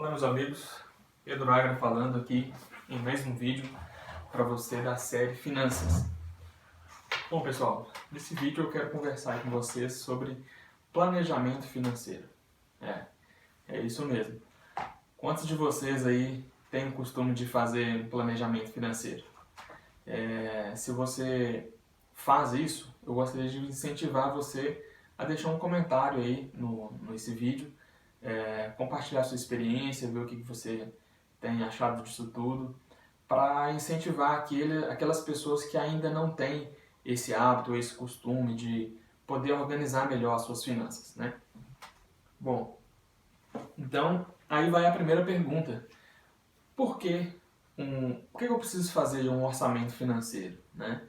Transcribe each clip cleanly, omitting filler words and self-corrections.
Olá meus amigos, Pedro Agra falando aqui em mais um vídeo para você da série Finanças. Bom pessoal, nesse vídeo eu quero conversar com vocês sobre planejamento financeiro. É isso mesmo. Quantos de vocês aí têm o costume de fazer um planejamento financeiro? Se você faz isso, eu gostaria de incentivar você a deixar um comentário aí nesse vídeo, compartilhar sua experiência, ver o que você tem achado disso tudo, para incentivar aquelas pessoas que ainda não têm esse hábito, esse costume de poder organizar melhor as suas finanças, né? Bom, então aí vai a primeira pergunta. Por que eu preciso fazer um orçamento financeiro, né?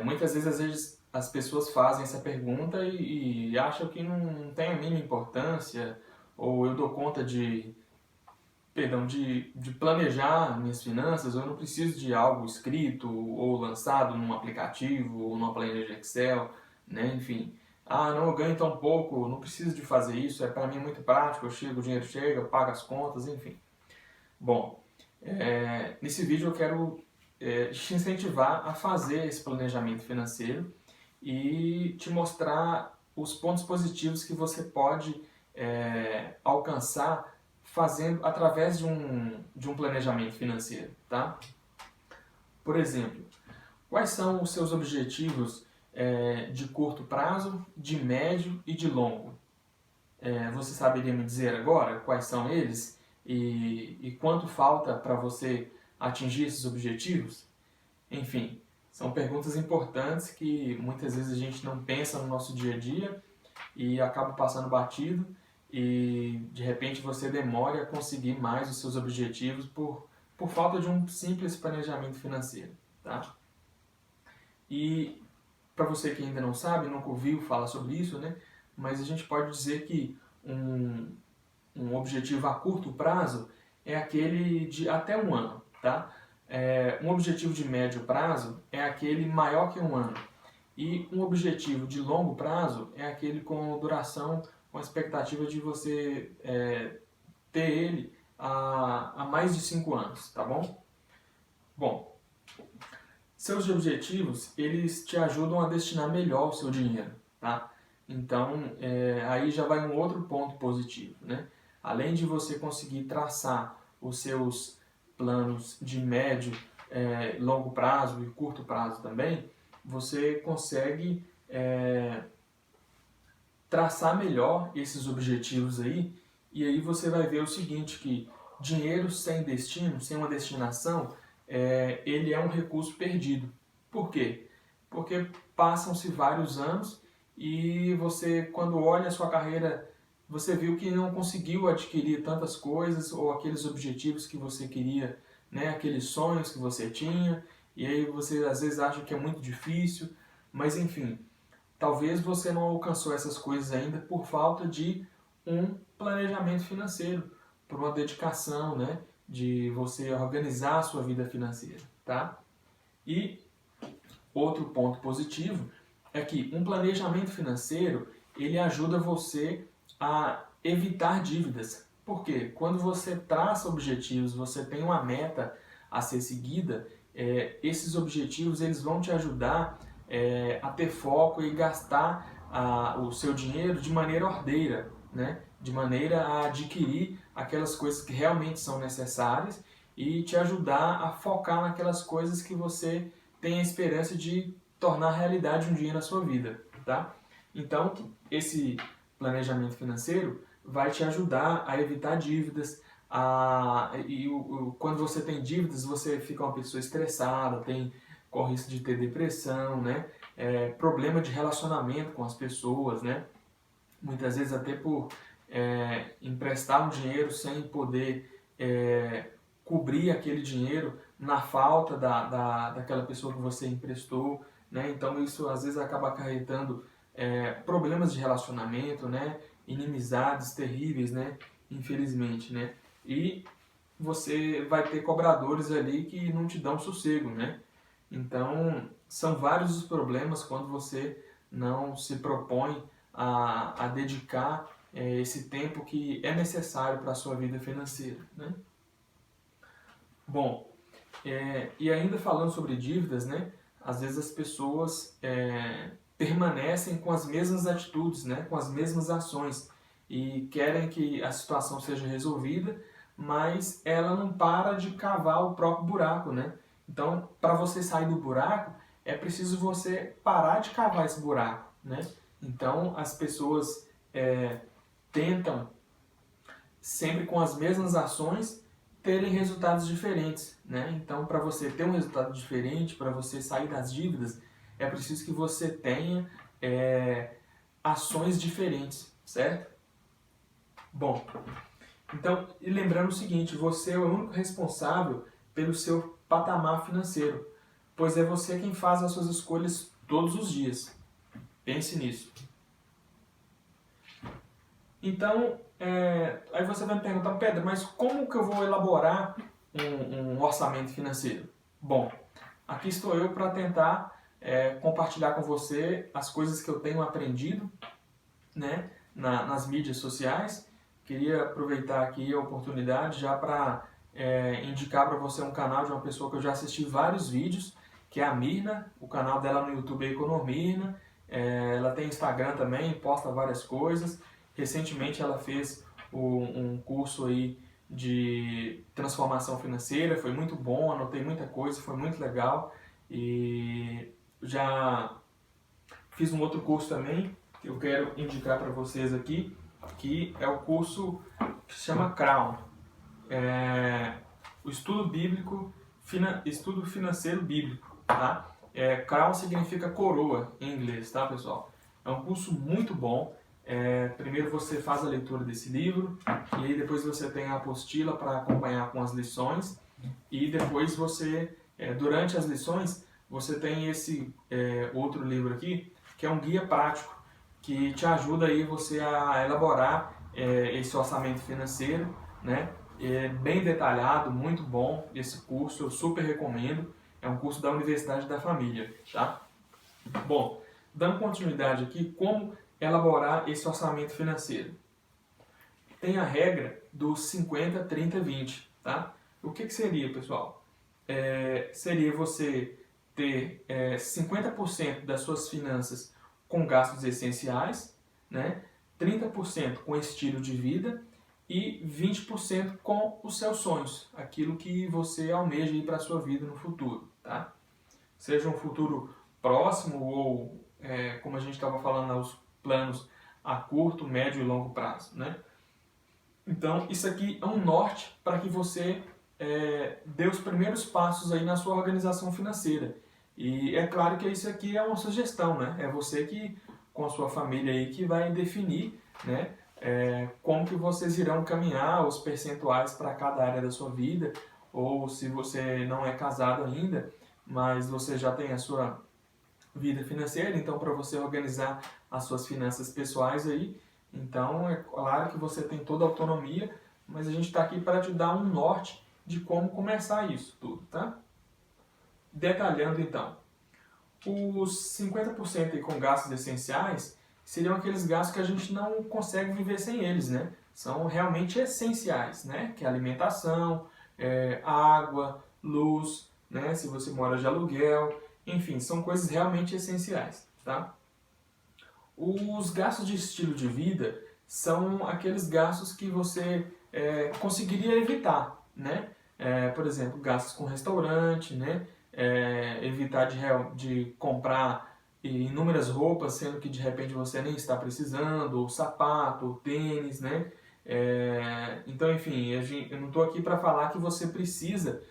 Muitas vezes as pessoas fazem essa pergunta e acham que não tem a mínima importância, ou eu dou conta de planejar minhas finanças, eu não preciso de algo escrito ou lançado num aplicativo ou numa planilha de Excel, né? Enfim. Não, eu ganho tão pouco, não preciso de fazer isso, para mim é muito prático, o dinheiro chega, eu pago as contas, enfim. Bom, nesse vídeo eu quero te incentivar a fazer esse planejamento financeiro e te mostrar os pontos positivos que você pode alcançar fazendo através de um planejamento financeiro, tá? Por exemplo, quais são os seus objetivos de curto prazo, de médio e de longo? Você saberia me dizer agora quais são eles e quanto falta para você atingir esses objetivos? Enfim, são perguntas importantes que muitas vezes a gente não pensa no nosso dia a dia e acaba passando batido e de repente você demora a conseguir mais os seus objetivos por falta de um simples planejamento financeiro, tá? E para você que ainda não sabe, nunca ouviu falar sobre isso, né? Mas a gente pode dizer que um objetivo a curto prazo é aquele de até um ano, tá? Um objetivo de médio prazo é aquele maior que um ano. E um objetivo de longo prazo é aquele com duração, com a expectativa de você ter ele há mais de 5 anos, tá bom? Bom, seus objetivos, eles te ajudam a destinar melhor o seu dinheiro, tá? Então, aí já vai um outro ponto positivo, né? Além de você conseguir traçar os seus planos de médio, longo prazo e curto prazo também, você consegue traçar melhor esses objetivos aí, e aí você vai ver o seguinte, que dinheiro sem destino, sem uma destinação, ele é um recurso perdido. Por quê? Porque passam-se vários anos e você, quando olha a sua carreira, você viu que não conseguiu adquirir tantas coisas ou aqueles objetivos que você queria, né? Aqueles sonhos que você tinha, e aí você às vezes acha que é muito difícil, mas enfim, talvez você não alcançou essas coisas ainda por falta de um planejamento financeiro, por uma dedicação, né, de você organizar a sua vida financeira, tá? E outro ponto positivo é que um planejamento financeiro, ele ajuda você a evitar dívidas. Por quê? Quando você traça objetivos, você tem uma meta a ser seguida, esses objetivos eles vão te ajudar a ter foco e gastar o seu dinheiro de maneira ordeira, né? De maneira a adquirir aquelas coisas que realmente são necessárias e te ajudar a focar naquelas coisas que você tem a esperança de tornar realidade um dia na sua vida, tá? Então, esse planejamento financeiro vai te ajudar a evitar dívidas, quando você tem dívidas, você fica uma pessoa estressada, corre risco de ter depressão, né? Problema de relacionamento com as pessoas, né? Muitas vezes até por emprestar um dinheiro sem poder cobrir aquele dinheiro na falta daquela pessoa que você emprestou, né? Então isso às vezes acaba acarretando problemas de relacionamento, né? Inimizades terríveis, né? Infelizmente, né? E você vai ter cobradores ali que não te dão sossego, né? Então, são vários os problemas quando você não se propõe a dedicar esse tempo que é necessário para a sua vida financeira, né? Bom, e ainda falando sobre dívidas, né? Às vezes as pessoas permanecem com as mesmas atitudes, né? Com as mesmas ações e querem que a situação seja resolvida, mas ela não para de cavar o próprio buraco, né? Então, para você sair do buraco, é preciso você parar de cavar esse buraco, né? Então, as pessoas tentam, sempre com as mesmas ações, terem resultados diferentes, né? Então, para você ter um resultado diferente, para você sair das dívidas, é preciso que você tenha ações diferentes, certo? Bom, então, e lembrando o seguinte, você é o único responsável pelo seu patamar financeiro, pois é você quem faz as suas escolhas todos os dias. Pense nisso. Então, aí você vai me perguntar, Pedro, mas como que eu vou elaborar um orçamento financeiro? Bom, aqui estou eu para tentar compartilhar com você as coisas que eu tenho aprendido, né, nas mídias sociais. Queria aproveitar aqui a oportunidade já para indicar para você um canal de uma pessoa que eu já assisti vários vídeos, que é a Mirna. O canal dela no YouTube é Economirna. Ela tem Instagram também, posta várias coisas. Recentemente ela fez um curso aí de transformação financeira, foi muito bom, anotei muita coisa, foi muito legal. E já fiz um outro curso também, que eu quero indicar para vocês aqui, que é o curso que se chama Crown. O estudo bíblico, estudo financeiro bíblico, tá? Crown significa coroa em inglês, tá, pessoal? É um curso muito bom. Primeiro você faz a leitura desse livro, e aí depois você tem a apostila para acompanhar com as lições, e depois você, durante as lições, você tem esse outro livro aqui, que é um guia prático, que te ajuda aí você a elaborar esse orçamento financeiro, né? É bem detalhado, muito bom esse curso, eu super recomendo. É um curso da Universidade da Família, tá? Bom, dando continuidade aqui, como elaborar esse orçamento financeiro? Tem a regra dos 50, 30, 20, tá? O que seria, pessoal? Seria você ter 50% das suas finanças com gastos essenciais, né? 30% com estilo de vida e 20% com os seus sonhos, aquilo que você almeja ir para a sua vida no futuro, tá? Seja um futuro próximo ou, como a gente estava falando, os planos a curto, médio e longo prazo, né? Então, isso aqui é um norte para que você dê os primeiros passos aí na sua organização financeira. E é claro que isso aqui é uma sugestão, né? É você que, com a sua família aí, que vai definir, né? Como que vocês irão caminhar, os percentuais para cada área da sua vida, ou se você não é casado ainda, mas você já tem a sua vida financeira, então para você organizar as suas finanças pessoais aí, então é claro que você tem toda a autonomia, mas a gente está aqui para te dar um norte de como começar isso tudo, tá? Detalhando então, os 50% aí com gastos essenciais seriam aqueles gastos que a gente não consegue viver sem eles, né? São realmente essenciais, né? Que é alimentação, água, luz, né? Se você mora de aluguel, enfim, são coisas realmente essenciais, tá? Os gastos de estilo de vida são aqueles gastos que você conseguiria evitar, né? Por exemplo, gastos com restaurante, né? Evitar de comprar inúmeras roupas, sendo que de repente você nem está precisando, ou sapato, ou tênis, né? Então, enfim, eu não estou aqui para falar que você precisa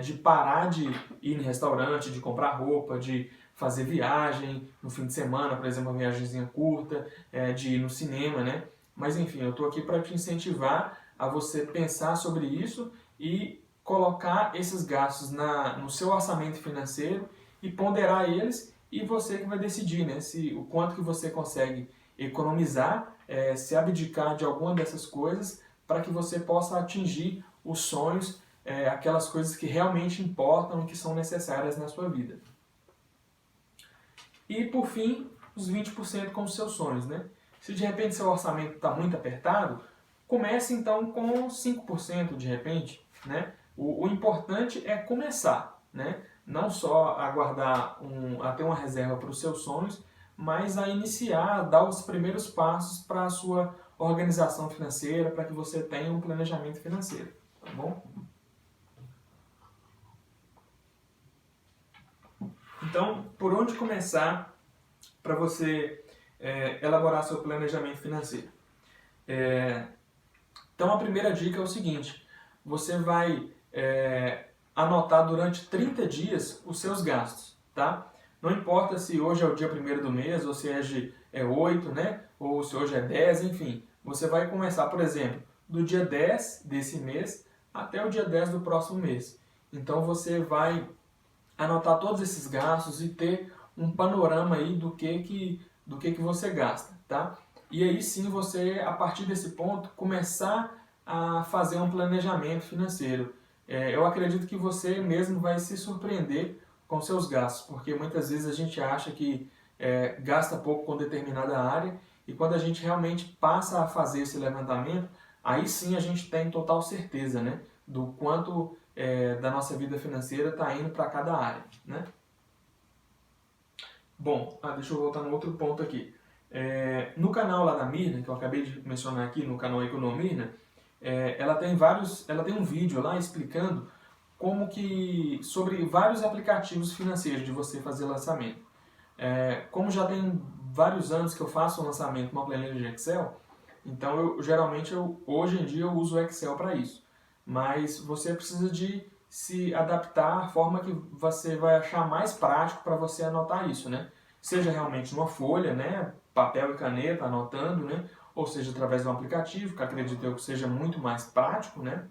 de parar de ir em restaurante, de comprar roupa, de fazer viagem no fim de semana, por exemplo, uma viagemzinha curta, de ir no cinema, né? Mas enfim, eu estou aqui para te incentivar a você pensar sobre isso e colocar esses gastos no seu orçamento financeiro e ponderar eles, e você que vai decidir, né, o quanto que você consegue economizar, se abdicar de alguma dessas coisas para que você possa atingir os sonhos, aquelas coisas que realmente importam e que são necessárias na sua vida. E por fim, os 20% com os seus sonhos, né? Se de repente seu orçamento está muito apertado, comece então com 5% de repente, né? O importante é começar, né? Não só a ter uma reserva para os seus sonhos, mas a iniciar, a dar os primeiros passos para a sua organização financeira, para que você tenha um planejamento financeiro, tá bom? Então, por onde começar para você elaborar seu planejamento financeiro? Então, a primeira dica é o seguinte: você vai anotar durante 30 dias os seus gastos, tá? Não importa se hoje é o dia 1º do mês, ou se hoje é 8, né? Ou se hoje é 10, enfim. Você vai começar, por exemplo, do dia 10 desse mês até o dia 10 do próximo mês. Então, você vai anotar todos esses gastos e ter um panorama aí do que você gasta, tá? E aí sim você, a partir desse ponto, começar a fazer um planejamento financeiro. Eu acredito que você mesmo vai se surpreender com seus gastos, porque muitas vezes a gente acha que gasta pouco com determinada área e quando a gente realmente passa a fazer esse levantamento, aí sim a gente tem total certeza, né, do quanto da nossa vida financeira está indo para cada área, né? Bom, deixa eu voltar no outro ponto aqui. No canal lá da Mirna, que eu acabei de mencionar aqui, no canal Economirna, ela tem um vídeo lá explicando sobre vários aplicativos financeiros de você fazer lançamento. Como já tem vários anos que eu faço o lançamento numa planilha de Excel, então geralmente hoje em dia eu uso o Excel para isso. Mas você precisa de se adaptar à forma que você vai achar mais prático para você anotar isso, né? Seja realmente numa folha, né? Papel e caneta, anotando, né? Ou seja, através de um aplicativo, que acredito eu que seja muito mais prático, né?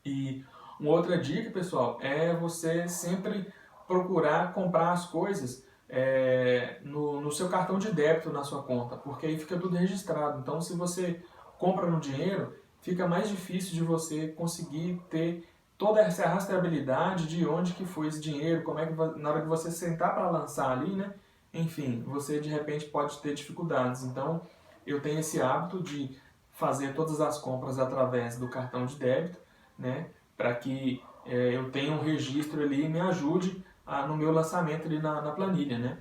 E uma outra dica, pessoal, é você sempre procurar comprar as coisas no seu cartão de débito na sua conta, porque aí fica tudo registrado. Então, se você compra no dinheiro, fica mais difícil de você conseguir ter toda essa rastreabilidade de onde que foi esse dinheiro, como é que na hora que você sentar para lançar ali, né? Enfim, você de repente pode ter dificuldades. Então, eu tenho esse hábito de fazer todas as compras através do cartão de débito, né? Para que eu tenha um registro ali e me ajude no meu lançamento ali na planilha, né?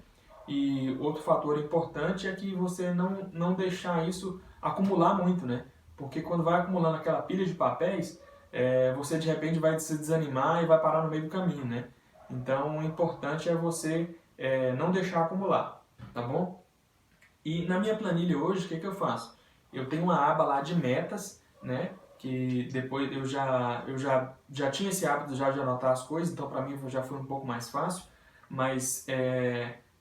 E outro fator importante é que você não deixar isso acumular muito, né? Porque quando vai acumulando aquela pilha de papéis, você de repente vai se desanimar e vai parar no meio do caminho, né? Então, o importante é você não deixar acumular, tá bom? E na minha planilha hoje, o que eu faço? Eu tenho uma aba lá de metas, né? Que depois eu já tinha esse hábito já de anotar as coisas, então para mim já foi um pouco mais fácil. Mas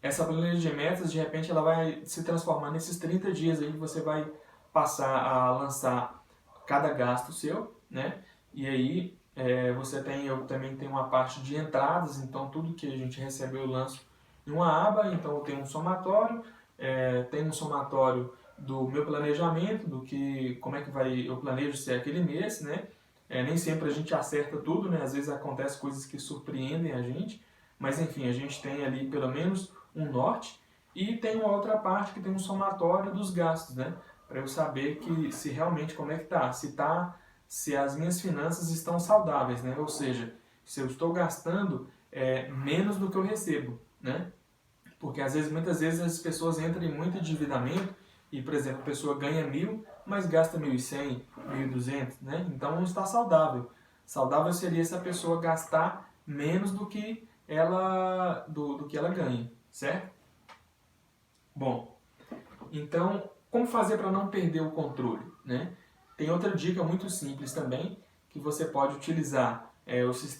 essa planilha de metas, de repente, ela vai se transformar nesses 30 dias aí que você vai passar a lançar cada gasto seu, né? E aí eu também tenho uma parte de entradas, então tudo que a gente recebe eu lanço em uma aba, então eu tenho um somatório, tenho um somatório do meu planejamento, como é que eu planejo ser aquele mês, né? Nem sempre a gente acerta tudo, né? Às vezes acontecem coisas que surpreendem a gente, mas enfim, a gente tem ali pelo menos um norte e tem uma outra parte que tem um somatório dos gastos, né? Para eu saber se realmente como é que tá, se as minhas finanças estão saudáveis, né? Ou seja, se eu estou gastando menos do que eu recebo, né? Porque muitas vezes as pessoas entram em muito endividamento e, por exemplo, a pessoa ganha 1.000, mas gasta 1.100, 1.200, né? Então não está saudável. Saudável seria essa pessoa gastar menos do que ela ganha, certo? Bom, então como fazer para não perder o controle, né? Tem outra dica muito simples também que você pode utilizar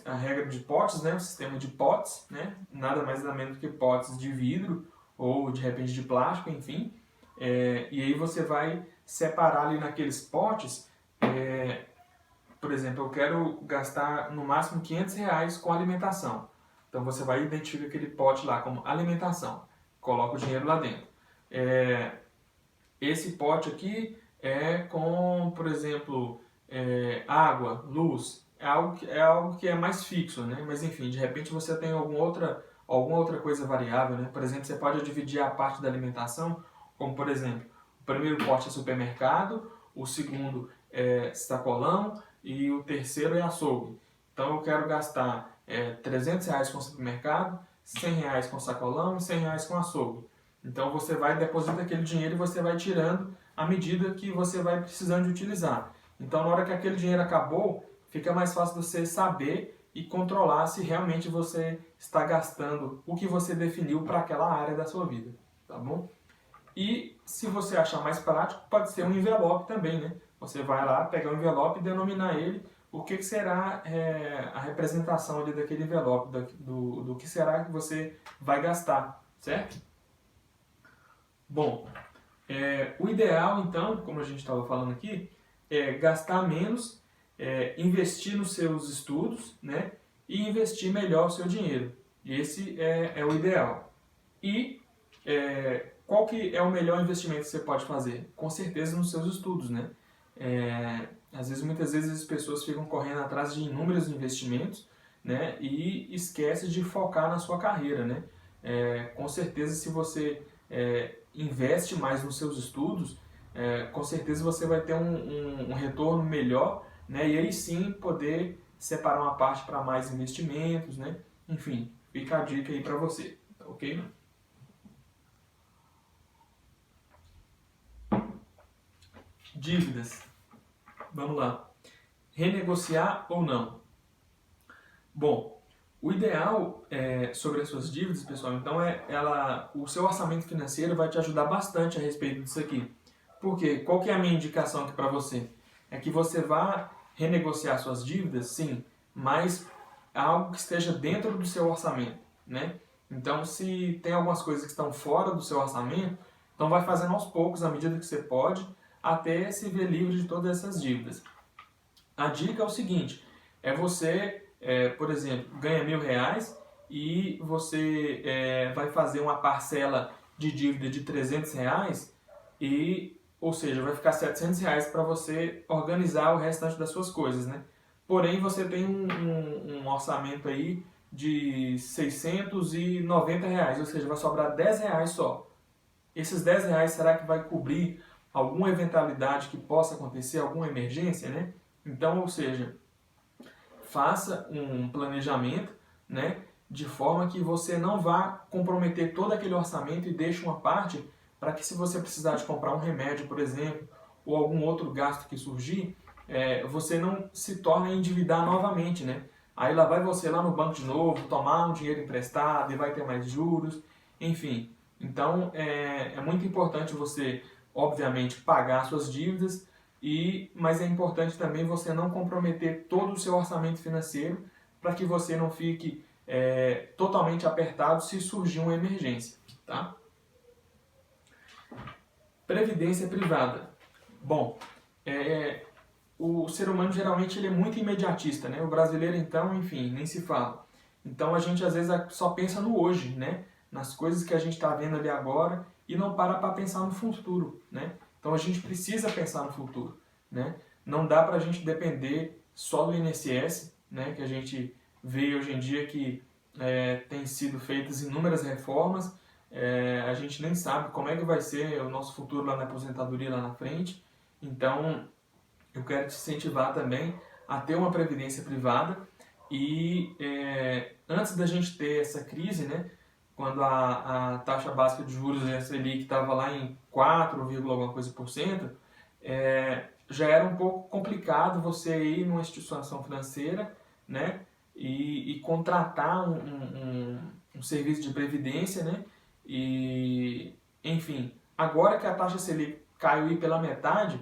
a regra de potes, né? O sistema de potes, né? Nada mais nada menos que potes de vidro ou de repente de plástico, enfim. E aí você vai separar ali naqueles potes, por exemplo, eu quero gastar no máximo R$500 com alimentação. Então você vai identificar aquele pote lá como alimentação, coloca o dinheiro lá dentro. Esse pote aqui é com, por exemplo, água, luz, é algo que é mais fixo, né? Mas enfim, de repente você tem alguma outra coisa variável, né? Por exemplo, você pode dividir a parte da alimentação, como por exemplo, O primeiro pote é supermercado, o segundo é sacolão e o terceiro é açougue. Então eu quero gastar R$ 300 com supermercado, R$ 100 com sacolão e R$ 100 com açougue. Então você vai depositar aquele dinheiro e você vai tirando à medida que você vai precisando de utilizar. Então na hora que aquele dinheiro acabou, fica mais fácil você saber e controlar se realmente você está gastando o que você definiu para aquela área da sua vida, tá bom? E se você achar mais prático, pode ser um envelope também, né? Você vai lá, pegar um envelope e denominar ele o que será a representação ali daquele envelope, do que será que você vai gastar, certo? Bom, o ideal então, como a gente estava falando aqui, é gastar menos, investir nos seus estudos, né? E investir melhor o seu dinheiro. Esse é o ideal. E qual que é o melhor investimento que você pode fazer? Com certeza nos seus estudos, né? Muitas vezes as pessoas ficam correndo atrás de inúmeros investimentos, né? E esquece de focar na sua carreira, né? Com certeza, se você investe mais nos seus estudos, com certeza você vai ter um retorno melhor, né? E aí sim poder separar uma parte para mais investimentos, né? Enfim, fica a dica aí para você, ok? Dívidas. Vamos lá. Renegociar ou não? Bom, o ideal sobre as suas dívidas, pessoal, então o seu orçamento financeiro vai te ajudar bastante a respeito disso aqui. Por quê? Qual que é a minha indicação aqui para você? É que você vá renegociar suas dívidas, sim, mas algo que esteja dentro do seu orçamento, né? Então, se tem algumas coisas que estão fora do seu orçamento, então vai fazendo aos poucos, à medida que você pode, até se ver livre de todas essas dívidas. A dica é o seguinte, você, por exemplo, ganha R$ 1.000 e você vai fazer uma parcela de dívida de R$ 300 ou seja, vai ficar R$ 700 para você organizar o restante das suas coisas, né? Porém, você tem um orçamento aí de R$ 690, ou seja, vai sobrar R$ 10 só. Esses R$ 10 será que vai cobrir alguma eventualidade que possa acontecer, alguma emergência, né? Então, ou seja, faça um planejamento, né, de forma que você não vá comprometer todo aquele orçamento e deixe uma parte para que, se você precisar de comprar um remédio, por exemplo, ou algum outro gasto que surgir, você não se torne a endividar novamente, né? Aí lá vai você lá no banco de novo, tomar um dinheiro emprestado e vai ter mais juros, enfim. Então, é muito importante você, obviamente, pagar suas dívidas, mas é importante também você não comprometer todo o seu orçamento financeiro para que você não fique totalmente apertado se surgir uma emergência, tá? Previdência privada. Bom, o ser humano geralmente ele é muito imediatista, né? O brasileiro então, enfim, nem se fala. Então a gente às vezes só pensa no hoje, né? Nas coisas que a gente está vendo ali agora e não para pensar no futuro, né? Então a gente precisa pensar no futuro, né? Não dá para a gente depender só do INSS, né? Que a gente vê hoje em dia que tem sido feitas inúmeras reformas, a gente nem sabe como é que vai ser o nosso futuro lá na aposentadoria lá na frente. Então eu quero te incentivar também a ter uma previdência privada e antes da gente ter essa crise, né? Quando a taxa básica de juros, a Selic, estava lá em 4, alguma coisa por cento, já era um pouco complicado você ir numa instituição financeira, né, e contratar um serviço de previdência, né, e, enfim, agora que a taxa Selic caiu aí pela metade,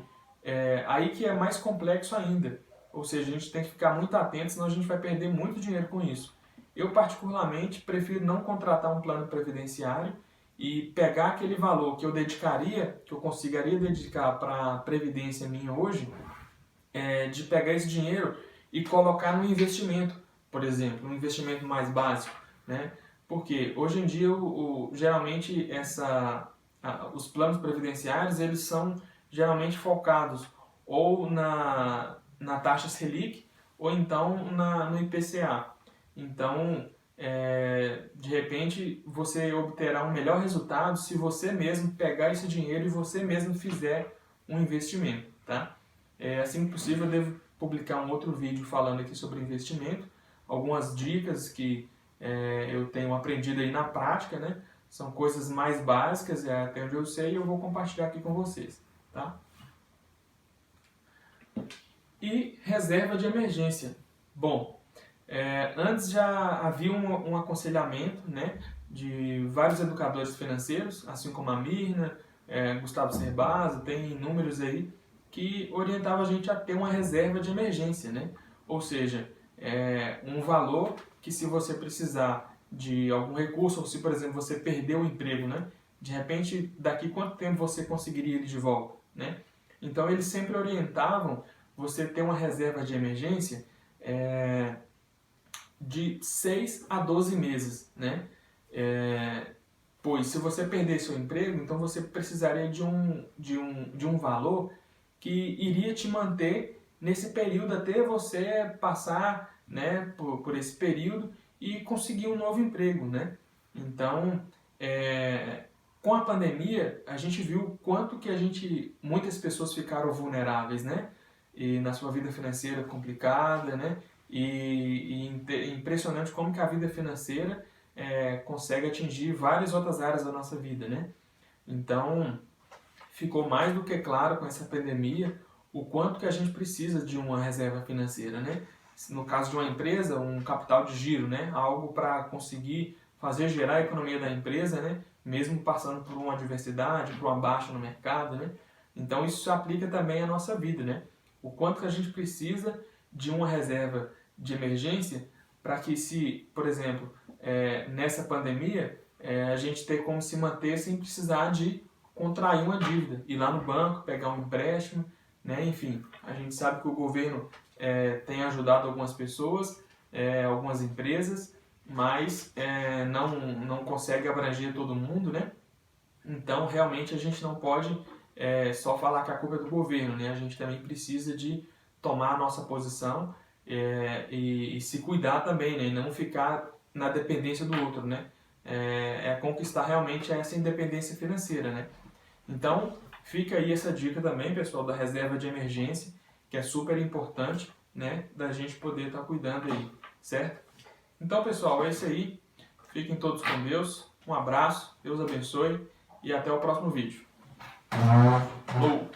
aí que é mais complexo ainda, ou seja, a gente tem que ficar muito atento, senão a gente vai perder muito dinheiro com isso. Eu, particularmente, prefiro não contratar um plano previdenciário e pegar aquele valor que eu dedicaria, que eu conseguiria dedicar para a previdência minha hoje, de pegar esse dinheiro e colocar no investimento, por exemplo, um investimento mais básico, né? Porque hoje em dia, geralmente, os planos previdenciários, eles são geralmente focados ou na taxa Selic ou então no IPCA. Então, de repente você obterá um melhor resultado se você mesmo pegar esse dinheiro e você mesmo fizer um investimento, tá? Assim que possível eu devo publicar um outro vídeo falando aqui sobre investimento, algumas dicas que eu tenho aprendido aí na prática, né? São coisas mais básicas, até onde eu sei, e eu vou compartilhar aqui com vocês, tá? E reserva de emergência. Bom, antes já havia um aconselhamento, né, de vários educadores financeiros, assim como a Mirna, Gustavo Cerbasi, tem inúmeros aí, que orientavam a gente a ter uma reserva de emergência, né? Ou seja, um valor que, se você precisar de algum recurso, ou se, por exemplo, você perdeu o emprego, né? De repente, daqui quanto tempo você conseguiria ele de volta, né? Então, eles sempre orientavam você ter uma reserva de emergência de 6 a 12 meses, né? Pois, se você perder seu emprego, então você precisaria de um valor que iria te manter nesse período até você passar, né, por esse período e conseguir um novo emprego, né? Então, com a pandemia, a gente viu o quanto que muitas pessoas ficaram vulneráveis, né? E na sua vida financeira complicada, né? E impressionante como que a vida financeira consegue atingir várias outras áreas da nossa vida, né? Então, ficou mais do que claro com essa pandemia o quanto que a gente precisa de uma reserva financeira, né? No caso de uma empresa, um capital de giro, né? Algo para conseguir fazer gerar a economia da empresa, né? Mesmo passando por uma adversidade, por uma baixa no mercado, né? Então isso se aplica também à nossa vida, né? O quanto que a gente precisa de uma reserva de emergência para que, se, por exemplo, nessa pandemia, a gente ter como se manter sem precisar de contrair uma dívida, ir lá no banco, pegar um empréstimo, né? Enfim, a gente sabe que o governo tem ajudado algumas pessoas, algumas empresas, mas não consegue abranger todo mundo, né? Então, realmente, a gente não pode só falar que a culpa é do governo, né? A gente também precisa de tomar a nossa posição e se cuidar também, né? E não ficar na dependência do outro, né? Conquistar realmente essa independência financeira, né? Então, fica aí essa dica também, pessoal, da reserva de emergência, que é super importante, né, da gente poder estar cuidando aí, certo? Então, pessoal, é isso aí. Fiquem todos com Deus. Um abraço, Deus abençoe e até o próximo vídeo. Falou!